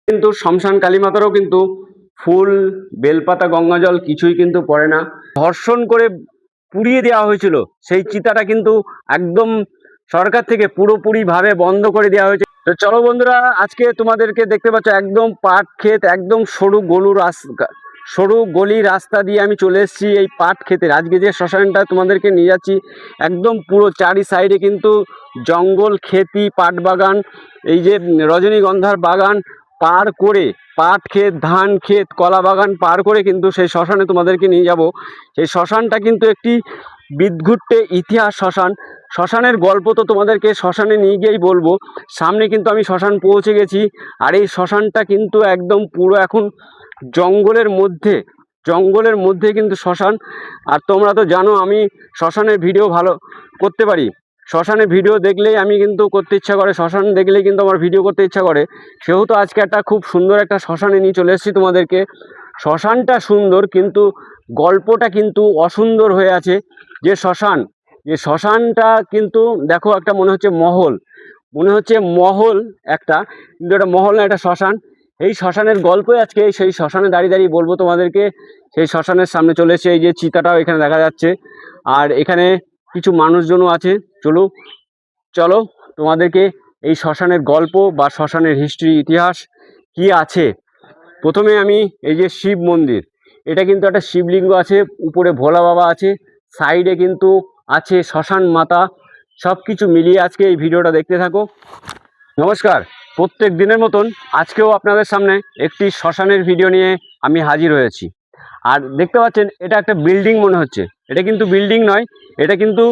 কিন্তু শ্মশান কালীমাতারও কিন্তু ফুল, বেলপাতা, গঙ্গাজল কিছুই কিন্তু পড়ে না। ধর্ষণ করে পুড়িয়ে দেওয়া হয়েছিল, সেই চিতাটা কিন্তু একদম সরকার থেকে পুরোপুরিভাবে বন্ধ করে দেওয়া হয়েছে। তো চলো বন্ধুরা, আজকে তোমাদেরকে দেখতে পাচ্ছ একদম পাট ক্ষেত, একদম সরু গলি রাস্তা দিয়ে আমি চলে এসেছি এই পাট ক্ষেতের। আজকে যে শ্মশানটা তোমাদেরকে নিয়ে যাচ্ছি, একদম পুরো চারি সাইডে কিন্তু জঙ্গল, ক্ষেতি, পাট বাগান, এই যে রজনীগন্ধার বাগান পার করে, পাট ক্ষেত, ধান ক্ষেত, কলা বাগান পার করে কিন্তু সেই শ্মশানে তোমাদেরকে নিয়ে যাব। সেই শ্মশানটা কিন্তু একটি বিদঘুটে ইতিহাস শ্মশান। শ্মশানের গল্প তো তোমাদেরকে শ্মশানে নিয়ে গিয়েই বলবো। সামনে কিন্তু আমি শ্মশান পৌঁছে গেছি, আর এই শ্মশানটা কিন্তু একদম পুরো এখন জঙ্গলের মধ্যে কিন্তু শ্মশান। আর তোমরা তো জানো আমি শ্মশানের ভিডিও ভালো করতে পারি। শ্মশানের ভিডিও দেখলেই আমি কিন্তু করতে ইচ্ছা করে, শ্মশান দেখলেই কিন্তু আমার ভিডিও করতে ইচ্ছা করে। সেহেতু আজকে একটা খুব সুন্দর একটা শ্মশানে নিয়ে চলে এসেছি তোমাদেরকে। শ্মশানটা সুন্দর, কিন্তু গল্পটা কিন্তু অসুন্দর হয়ে আছে। যে শ্মশানটা কিন্তু দেখো, একটা মনে হচ্ছে মহল একটা, কিন্তু এটা মহল না, এটা শ্মশান। এই শ্মশানের গল্পই আজকে সেই শ্মশানে দাঁড়িয়ে দাঁড়িয়ে বলবো তোমাদেরকে। সেই শ্মশানের সামনে চলে এসে এই যে চিতাটাও এখানে দেখা যাচ্ছে, আর এখানে কিছু মানুষজনও আছে। চলো তোমাদেরকে এই শ্মশানের গল্প বা শ্মশানের হিস্ট্রি, ইতিহাস কি আছে। প্রথমে আমি এই যে শিব মন্দির, এটা কিন্তু একটা শিবলিঙ্গ আছে, উপরে ভোলা বাবা আছে, সাইডে কিন্তু আছে শ্মশান মাতা। সব কিছু মিলিয়ে আজকে এই ভিডিওটা দেখতে থাকো। নমস্কার, প্রত্যেক দিনের মতন আজকেও আপনাদের সামনে একটি শ্মশানের ভিডিও নিয়ে আমি হাজির হয়েছি। আর দেখতে পাচ্ছেন এটা একটা বিল্ডিং মনে হচ্ছে, এটা কিন্তু বিল্ডিং নয়, এটা কিন্তু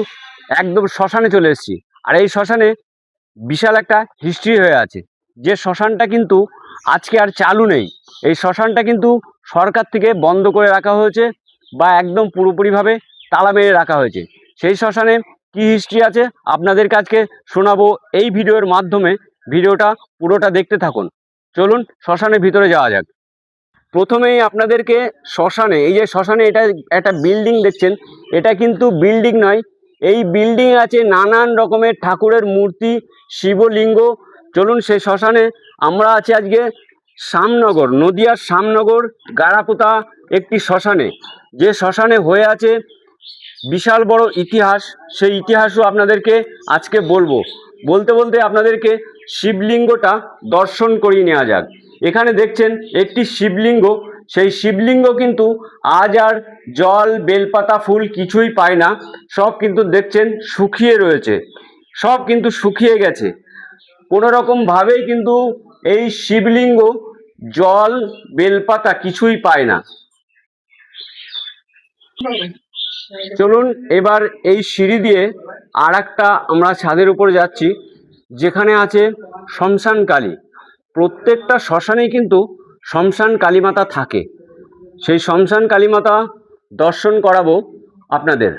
একদম শ্মশানে চলে এসেছি। আর এই শ্মশানে বিশাল একটা হিস্ট্রি হয়ে আছে। যে শ্মশানটা কিন্তু আজকে আর চালু নেই, এই শ্মশানটা কিন্তু সরকার থেকে বন্ধ করে রাখা হয়েছে, বা একদম পুরোপুরিভাবে তালা মেরে রাখা হয়েছে। সেই শ্মশানে কি হিস্ট্রি আছে আপনাদেরকে আজকে শোনাবো এই ভিডিওর মাধ্যমে। ভিডিওটা পুরোটা দেখতে থাকুন। চলুন শ্মশানের ভিতরে যাওয়া যাক। প্রথমেই আপনাদেরকে এই যে শ্মশানে এটা একটা বিল্ডিং দেখছেন, এটা কিন্তু বিল্ডিং নয়, এই বিল্ডিং আছে নানান রকমের ঠাকুরের মূর্তি, শিবলিঙ্গ। চলুন সেই শ্মশানে আমরা আছি আজকে শ্যামনগর, নদিয়ার শ্যামনগর গাড়াপোতা একটি শ্মশানে। যে শ্মশানে হয়ে আছে বিশাল বড় ইতিহাস, সেই ইতিহাসও আপনাদেরকে আজকে বলতে বলতে আপনাদেরকে শিবলিঙ্গটা দর্শন করিয়ে নেওয়া যাক। এখানে দেখছেন একটি শিবলিঙ্গ, সেই শিবলিঙ্গ কিন্তু আজ আর জল, বেলপাতা, ফুল কিছুই পায় না। সব কিন্তু দেখছেন শুকিয়ে রয়েছে, সব কিন্তু শুকিয়ে গেছে। কোনো রকমভাবেই কিন্তু এই শিবলিঙ্গ জল, বেলপাতা কিছুই পায় না। চলুন এবার এই সিঁড়ি দিয়ে আর একটা আমরা ছাদের উপর যাচ্ছি, যেখানে আছে শ্মশান কালী। প্রত্যেকটা শ্মশানেই কিন্তু শ্মশান কালীমাতা থাকে। সেই শ্মশান কালীমাতা দর্শন করাবো আপনাদের।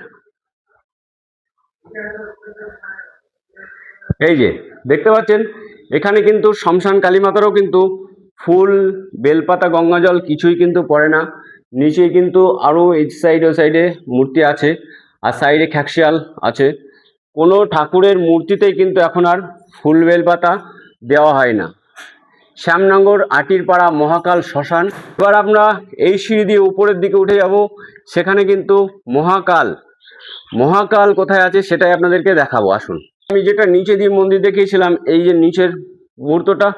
এই যে দেখতে পাচ্ছেন, এখানে কিন্তু শ্মশান কালীমাতারও কিন্তু ফুল, বেলপাতা, গঙ্গাজল কিছুই কিন্তু পড়ে না। নিচেই কিন্তু আরও এই সাইডে ও সাইডে মূর্তি আছে, আর সাইডে খ্যাকশিয়াল আছে। কোনো ঠাকুরের মূর্তিতেই কিন্তু এখন আর ফুল, বেলপাতা দেওয়া হয় না। শ্যামনগর আটিরপাড়া মহাকাল শ্মশান। এবার আমরা এই সিঁড়ি দিয়ে উপরের দিকে উঠে যাব, সেখানে কিন্তু মহাকাল কোথায় আছে সেটাই আপনাদেরকে দেখাবো। আসুন, আমি যেটা নিচে দিয়ে মন্দির দেখিয়েছিলাম, এই যে নিচের মুহূর্তটা,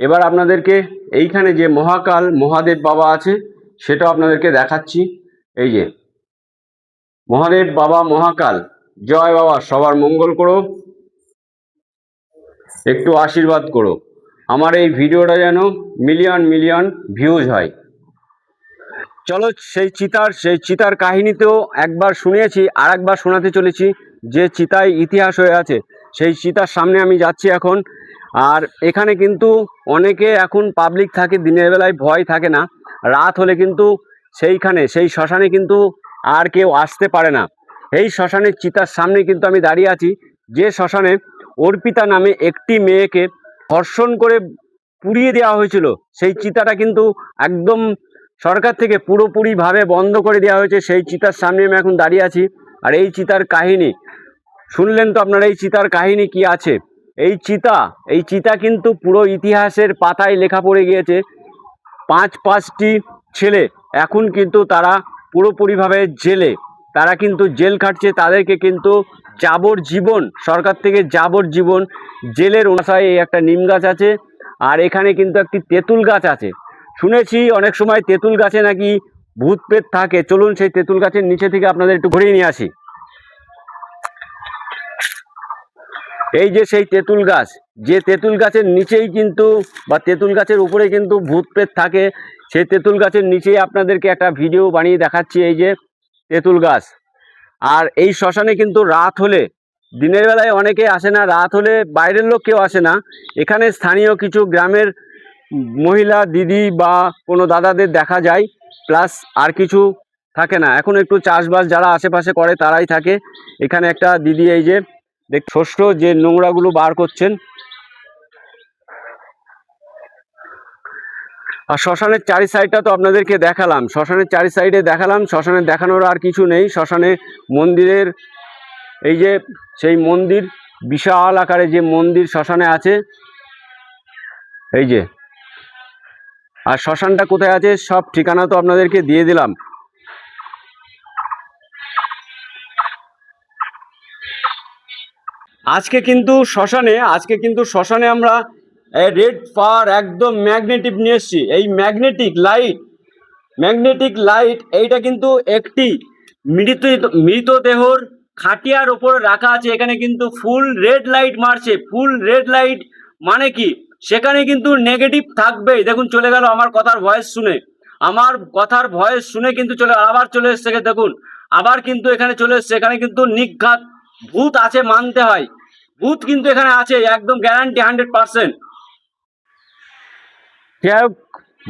এবার আপনাদেরকে এইখানে যে মহাকাল মহাদেব বাবা আছে সেটাও আপনাদেরকে দেখাচ্ছি। এই যে মহাদেব বাবা, মহাকাল, জয় বাবা, সবার মঙ্গল করো, একটু আশীর্বাদ করো, আমার এই ভিডিওটা যেন মিলিয়ন মিলিয়ন ভিউজ হয়। চলো সেই চিতার কাহিনীতেও একবার শুনিয়েছি, আর একবার শোনাতে চলেছি। যে চিতায় ইতিহাস হয়ে আছে, সেই চিতার সামনে আমি যাচ্ছি এখন। আর এখানে কিন্তু অনেকে এখন পাবলিক থাকে, দিনের বেলায় ভয় থাকে না, রাত হলে কিন্তু সেই শ্মশানে কিন্তু আর কেউ আসতে পারে না। এই শ্মশানের চিতার সামনে কিন্তু আমি দাঁড়িয়ে আছি, যে শ্মশানে অর্পিতা নামে একটি মেয়েকে ধর্ষণ করে পুড়িয়ে দেওয়া হয়েছিল। সেই চিতাটা কিন্তু একদম সরকার থেকে পুরোপুরিভাবে বন্ধ করে দেওয়া হয়েছে। সেই চিতার সামনে আমি এখন দাঁড়িয়ে আছি। আর এই চিতার কাহিনী শুনলেন তো আপনারা, এই চিতার কাহিনী কি আছে। এই চিতা কিন্তু পুরো ইতিহাসের পাতায় লেখা পড়ে গিয়েছে। পাঁচটি ছেলে এখন কিন্তু তারা পুরোপুরিভাবে জেলে, তারা কিন্তু জেল খাটছে। তাদেরকে কিন্তু যাবজ্জীবন, সরকার থেকে যাবজ্জীবন জেলের অনুসারে এই একটা নিম গাছ আছে, আর এখানে কিন্তু একটি তেঁতুল গাছ আছে। শুনেছি অনেক সময় তেঁতুল গাছে নাকি ভূত প্রেত থাকে। চলুন সেই তেঁতুল গাছের নিচে থেকে আপনাদের একটু ঘুরিয়ে নিয়ে আসি। এই যে সেই তেঁতুল গাছ, যে তেঁতুল গাছের নিচেই কিন্তু বা তেঁতুল গাছের উপরে কিন্তু ভূত প্রেত থাকে, সেই তেঁতুল গাছের নিচেই আপনাদেরকে একটা ভিডিও বানিয়ে দেখাচ্ছি। এই যে তেঁতুল গাছ। আর এই শ্মশানে কিন্তু রাত হলে, দিনের বেলায় অনেকে আসে না, রাত হলে বাইরের লোক কেউ আসে না, এখানে স্থানীয় কিছু গ্রামের মহিলা দিদি বা কোনো দাদাদের দেখা যায়, প্লাস আর কিছু থাকে না। এখন একটু চাষবাস যারা আশেপাশে করে তারাই থাকে। এখানে একটা দিদি এই যে শস্য যে নোংরাগুলো বার করছেন। আর শ্মশানের চারি সাইডটা তো আপনাদেরকে দেখালাম, শ্মশানের চারি সাইডে দেখালাম। শ্মশানে দেখানোর আর কিছু নেই। শ্মশানে মন্দিরের এই যে সেই মন্দির, বিশাল আকারে যে মন্দির শ্মশানে আছে এই যে। আর শ্মশানটা কোথায় আছে সব ঠিকানা তো আপনাদেরকে দিয়ে দিলাম। আজকে কিন্তু শ্মশানে আমরা রেড পাওয়ার একদম ম্যাগনেটিক নিয়ে এসছি। এই ম্যাগনেটিক লাইট এইটা কিন্তু একটি মৃতদেহর খাটিয়ার ওপরে রাখা আছে। এখানে কিন্তু ফুল রেড লাইট মারছে। ফুল রেড লাইট মানে কি, সেখানে কিন্তু নেগেটিভ থাকবেই। দেখুন চলে গেল আমার কথার ভয়েস শুনে কিন্তু আবার চলে এসছে। দেখুন আবার কিন্তু এখানে চলে এসছে। এখানে কিন্তু নিঘাত ভূত আছে মানতে হয়, ভূত কিন্তু এখানে আছে, একদম গ্যারান্টি 100%। যাই হোক,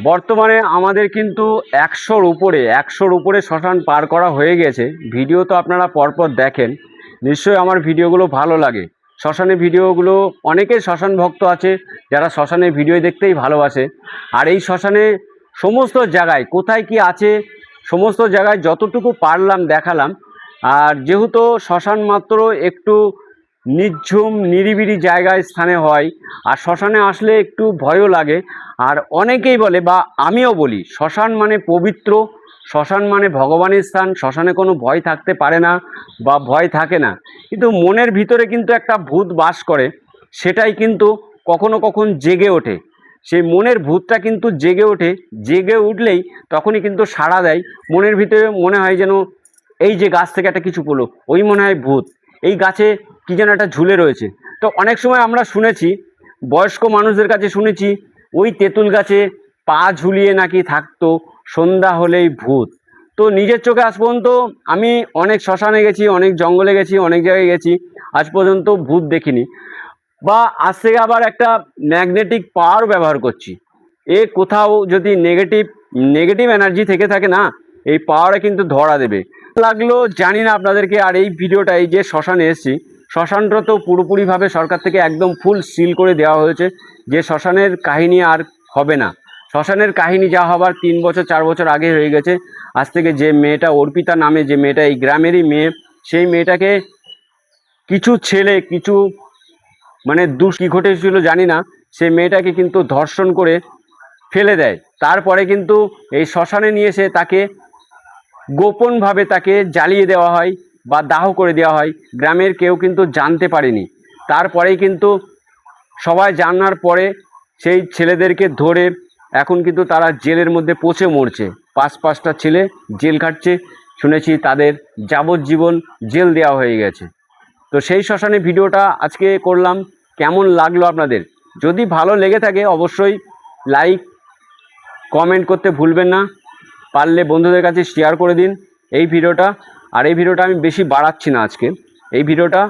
বর্তমানে আমাদের কিন্তু 100-র উপরে শ্মশান পার করা হয়ে গেছে। ভিডিও তো আপনারা পরপর দেখেন, নিশ্চয়ই আমার ভিডিওগুলো ভালো লাগে। শ্মশানের ভিডিওগুলো, অনেকেই শ্মশান ভক্ত আছে যারা শ্মশানের ভিডিও দেখতেই ভালোবাসে। আর এই শ্মশানে সমস্ত জায়গায় কোথায় কি আছে, সমস্ত জায়গায় যতটুকু পারলাম দেখালাম। আর যেহেতু শ্মশান মাত্র একটু নিঝুম নিরিবিলি জায়গায় স্থানে হয়, আর শ্মশানে আসলে একটু ভয়ও লাগে। আর অনেকেই বলে, বা আমিও বলি, শ্মশান মানে পবিত্র, শ্মশান মানে ভগবানের স্থান, শ্মশানে কোনো ভয় থাকতে পারে না বা ভয় থাকে না। কিন্তু মনের ভিতরে কিন্তু একটা ভূত বাস করে, সেটাই কিন্তু কখনো কখন জেগে ওঠে। সেই মনের ভূতটা কিন্তু জেগে উঠলেই তখনই কিন্তু সাড়া দেয়। মনের ভিতরে মনে হয় যেন এই যে গাছ থেকে একটা কিছু পড়লো, ওই মনে হয় ভূত, এই গাছে কি যেন একটা ঝুলে রয়েছে। তো অনেক সময় আমরা শুনেছি, বয়স্ক মানুষদের কাছে শুনেছি, ওই তেঁতুল গাছে পা ঝুলিয়ে নাকি থাকতো, সন্ধ্যা হলেই ভূত। তো নিজের চোখে আজ পর্যন্ত আমি অনেক শ্মশানে গেছি, অনেক জঙ্গলে গেছি, অনেক জায়গায় গেছি, আজ পর্যন্ত ভূত দেখিনি। বা আজ থেকে আবার একটা ম্যাগনেটিক পাওয়ার ব্যবহার করছি। কোথাও যদি নেগেটিভ এনার্জি থেকে থাকে না, এই পাওয়ারে কিন্তু ধরা দেবে। লাগলো জানি না আপনাদেরকে। আর এই ভিডিওটা, এই যে শ্মশানে এসেছি, শ্মশানটা তো পুরোপুরিভাবে সরকার থেকে একদম ফুল সিল করে দেওয়া হয়েছে, যে শ্মশানের কাহিনী আর হবে না। শ্মশানের কাহিনী যা হবার 3-4 বছর আগে হয়ে গেছে। আজ থেকে যে মেয়েটা অর্পিতা নামে, যে মেয়েটা এই গ্রামেরই মেয়ে, সেই মেয়েটাকে কিছু ছেলে, কিছু মানে কি ঘটেছিল জানি না, সেই মেয়েটাকে কিন্তু ধর্ষণ করে ফেলে দেয়। তারপরে কিন্তু এই শ্মশানে নিয়ে এসে তাকে গোপনভাবে তাকে জ্বালিয়ে দেওয়া হয় বা দাহ করে দেওয়া হয়। গ্রামের কেউ কিন্তু জানতে পারেনি। তারপরেই কিন্তু সবাই জানার পরে সেই ছেলেদেরকে ধরে এখন কিন্তু তারা জেলের মধ্যে পচে মরছে। 5টা ছেলে জেল খাটছে, শুনেছি তাদের যাবজ্জীবন জেল দেওয়া হয়ে গেছে। তো সেই শ্মশানে ভিডিওটা আজকে করলাম। কেমন লাগলো আপনাদের? যদি ভালো লেগে থাকে অবশ্যই লাইক কমেন্ট করতে ভুলবেন না। পারলে বন্ধুদের কাছে শেয়ার করে দিন এই ভিডিওটা। আর এই ভিডিওটা আমি বেশি বাড়াচ্ছি না আজকে, এই ভিডিওটা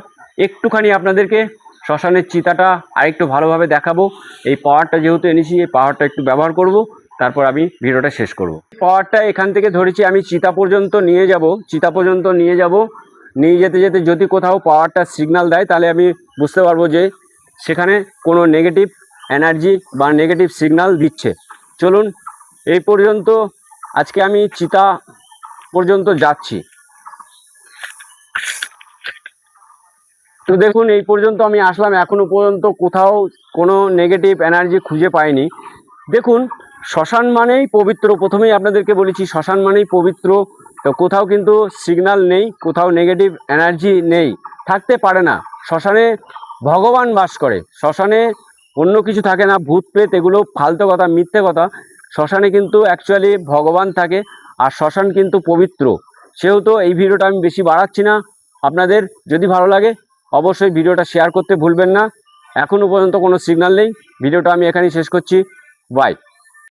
একটুখানি আপনাদেরকে শ্মশানের চিতাটা আরেকটু ভালোভাবে দেখাবো। এই পাওয়ারটা যেহেতু এনেছি, এই পাওয়ারটা একটু ব্যবহার করব, তারপর আমি ভিডিওটা শেষ করব। পাওয়ারটা এখান থেকে ধরেছি, আমি চিতা পর্যন্ত নিয়ে যাব। নিয়ে যেতে যেতে যদি কোথাও পাওয়ারটা সিগন্যাল দেয়, তাহলে আমি বুঝতে পারবো যে সেখানে কোনো নেগেটিভ এনার্জি বা নেগেটিভ সিগন্যাল দিচ্ছে। চলুন, এই পর্যন্ত আজকে আমি চিতা পর্যন্ত যাচ্ছি। তো দেখুন, এই পর্যন্ত আমি আসলাম, এখনো পর্যন্ত কোথাও কোনো নেগেটিভ এনার্জি খুঁজে পাইনি। দেখুন, শ্মশান মানেই পবিত্র, প্রথমেই আপনাদেরকে বলেছি শ্মশান মানেই পবিত্র। তো কোথাও কিন্তু সিগন্যাল নেই, কোথাও নেগেটিভ এনার্জি নেই, থাকতে পারে না। শ্মশানে ভগবান বাস করে, শ্মশানে অন্য কিছু থাকে না, ভূত প্রেত এগুলো ফালতু কথা, মিথ্যে কথা। শ্মশানে কিন্তু অ্যাকচুয়ালি ভগবান থাকে, আর শ্মশান কিন্তু পবিত্র। সেহেতু এই ভিডিওটা আমি বেশি বাড়াচ্ছি না। আপনাদের যদি ভালো লাগে অবশ্যই ভিডিওটা শেয়ার করতে ভুলবেন না। এখনও পর্যন্ত কোনো সিগন্যাল নেই, ভিডিওটা আমি এখানেই শেষ করছি। বাই।